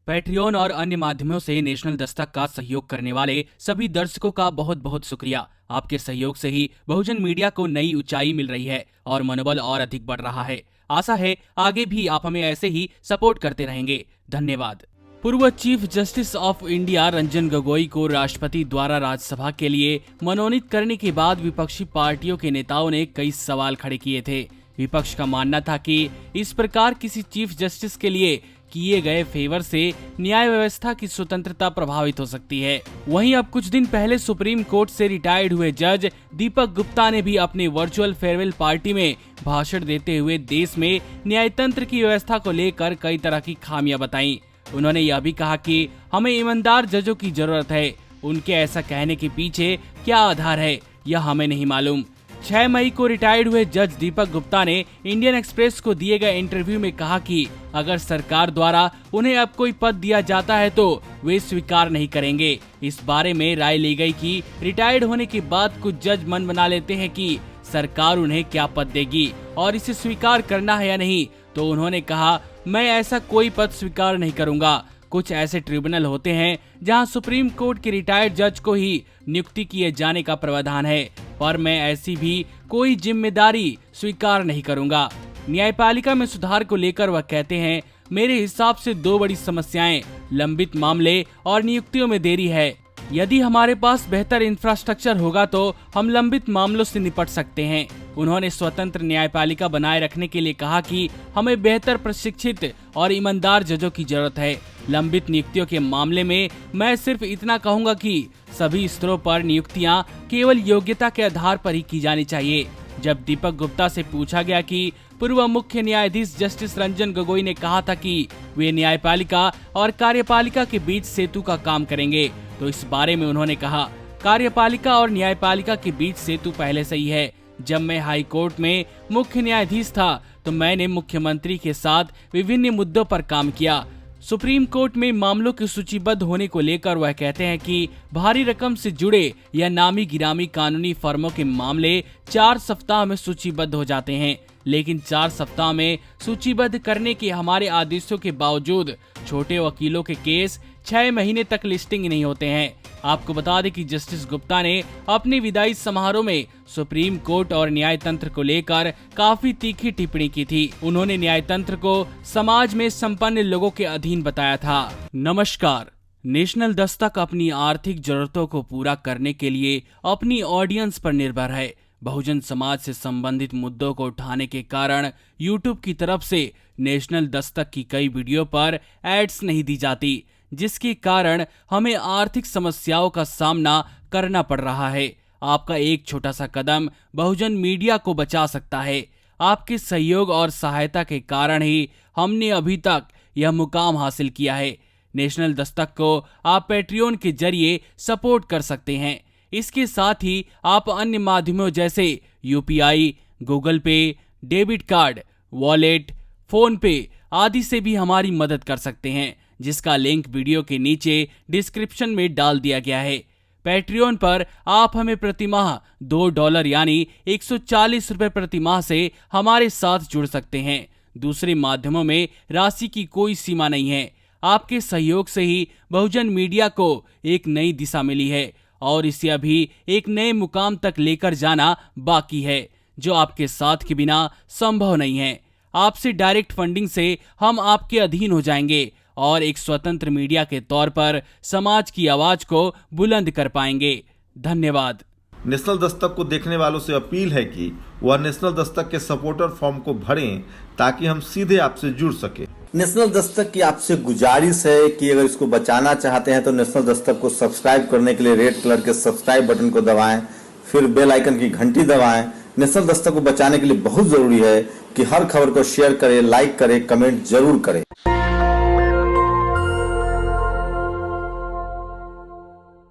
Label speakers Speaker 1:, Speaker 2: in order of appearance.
Speaker 1: Patreon और अन्य माध्यमों से नेशनल दस्तक का सहयोग करने वाले सभी दर्शकों का बहुत बहुत शुक्रिया। आपके सहयोग से ही बहुजन मीडिया को नई ऊंचाई मिल रही है और मनोबल और अधिक बढ़ रहा है। आशा है आगे भी आप हमें ऐसे ही सपोर्ट करते रहेंगे। धन्यवाद। पूर्व chief justice of India Ranjan Gogoi को राष्ट्रपति द्वारा राज्यसभा के लिए मनोनीत करने के बाद विपक्षी पार्टियों के नेताओं ने कई सवाल खड़े किए थे। विपक्ष का मानना था कि इस प्रकार किसी चीफ जस्टिस के लिए किए गए फेवर से न्याय व्यवस्था की स्वतंत्रता प्रभावित हो सकती है। वहीं अब कुछ दिन पहले सुप्रीम कोर्ट से रिटायर्ड हुए जज दीपक गुप्ता ने भी अपने वर्चुअल फेयरवेल पार्टी में भाषण देते हुए देश में न्यायतंत्र की व्यवस्था को लेकर कई तरह की खामियां बताई। उन्होंने यह भी कहा कि हमें ईमानदार जजों की जरूरत है। उनके ऐसा कहने के पीछे क्या आधार है यह हमें नहीं मालूम। 6 मई को रिटायर्ड हुए जज दीपक गुप्ता ने इंडियन एक्सप्रेस को दिए गए इंटरव्यू में कहा कि अगर सरकार द्वारा उन्हें अब कोई पद दिया जाता है तो वे स्वीकार नहीं करेंगे। इस बारे में राय ली गई कि रिटायर्ड होने के बाद कुछ जज मन बना लेते हैं कि सरकार उन्हें क्या पद देगी और इसे स्वीकार करना है या नहीं। तो उन्होंने कहा, मैं ऐसा कोई पद स्वीकार नहीं करूंगा। कुछ ऐसे ट्रिब्यूनल होते हैं जहां सुप्रीम कोर्ट के रिटायर्ड जज को ही नियुक्ति किए जाने का प्रावधान है, पर मैं ऐसी भी कोई जिम्मेदारी स्वीकार नहीं करूंगा। न्यायपालिका में सुधार को लेकर वह कहते हैं, मेरे हिसाब से 2 बड़ी समस्याएं लंबित मामले और नियुक्तियों में देरी है। यदि हमारे पास बेहतर इंफ्रास्ट्रक्चर होगा तो हम लंबित मामलों से निपट सकते हैं। उन्होंने स्वतंत्र न्यायपालिका बनाए रखने के लिए कहा कि हमें बेहतर प्रशिक्षित और ईमानदार जजों की जरूरत है। लंबित नियुक्तियों के मामले में मैं सिर्फ इतना कहूंगा कि सभी स्तरों पर नियुक्तियां केवल योग्यता के आधार पर ही की जानी चाहिए। जब दीपक गुप्ता से पूछा गया कि पूर्व मुख्य न्यायाधीश जस्टिस रंजन गोगोई ने कहा था कि वे न्यायपालिका और कार्यपालिका के बीच सेतु का काम करेंगे, तो इस बारे में उन्होंने कहा, कार्यपालिका और न्यायपालिका के बीच सेतु पहले से ही है। जब मैं हाई कोर्ट में मुख्य न्यायाधीश था तो मैंने मुख्यमंत्री के साथ विभिन्न मुद्दों पर काम किया। सुप्रीम कोर्ट में मामलों के सूचीबद्ध होने को लेकर वह कहते हैं कि भारी रकम से जुड़े या नामी गिरामी कानूनी फर्मों के मामले 4 सप्ताह में सूचीबद्ध हो जाते हैं, लेकिन 4 सप्ताह में सूचीबद्ध करने के हमारे आदेशों के बावजूद छोटे वकीलों के केस 6 महीने तक लिस्टिंग नहीं होते हैं। आपको बता दें कि जस्टिस गुप्ता ने अपने विदाई समारोह में सुप्रीम कोर्ट और न्यायतंत्र को लेकर काफी तीखी टिप्पणी की थी। उन्होंने न्यायतंत्र को समाज में संपन्न लोगों के अधीन बताया था। नमस्कार। नेशनल दस्तक अपनी आर्थिक जरूरतों को पूरा करने के लिए अपनी ऑडियंस पर निर्भर है। बहुजन समाज से संबंधित मुद्दों को उठाने के कारण यूट्यूब की तरफ से नेशनल दस्तक की कई वीडियो पर एड्स नहीं दी जाती, जिसके कारण हमें आर्थिक समस्याओं का सामना करना पड़ रहा है। आपका एक छोटा सा कदम बहुजन मीडिया को बचा सकता है। आपके सहयोग और सहायता के कारण ही हमने अभी तक यह मुकाम हासिल किया है। नेशनल दस्तक को आप पैट्रियन के जरिए सपोर्ट कर सकते हैं। इसके साथ ही आप अन्य माध्यमों जैसे यूपीआई, गूगल पे, डेबिट कार्ड, वॉलेट, फोन पे आदि से भी हमारी मदद कर सकते हैं, जिसका लिंक वीडियो के नीचे डिस्क्रिप्शन में डाल दिया गया है। पैट्रियन पर आप हमें प्रतिमाह $2 यानी 140 रुपए प्रतिमाह से हमारे साथ जुड़ सकते हैं। दूसरे माध्यमों में राशि की कोई सीमा नहीं है। आपके सहयोग से ही बहुजन मीडिया को एक नई दिशा मिली है और इसे अभी एक नए मुकाम तक लेकर जाना बाकी है, जो आपके साथ के बिना संभव नहीं है। आपसे डायरेक्ट फंडिंग से हम आपके अधीन हो जाएंगे और एक स्वतंत्र मीडिया के तौर पर समाज की आवाज को बुलंद कर पाएंगे। धन्यवाद।
Speaker 2: नेशनल दस्तक को देखने वालों से अपील है कि वह नेशनल दस्तक के सपोर्टर फॉर्म को भरें ताकि हम सीधे आपसे जुड़ सके।
Speaker 3: नेशनल दस्तक की आपसे गुजारिश है कि अगर इसको बचाना चाहते हैं तो नेशनल दस्तक को सब्सक्राइब करने के लिए रेड कलर के सब्सक्राइब बटन को दबाएं, फिर बेल आइकन की घंटी दबाएं। नेशनल दस्तक को बचाने के लिए बहुत जरूरी है कि हर खबर को शेयर करें, लाइक करें, कमेंट जरूर करें।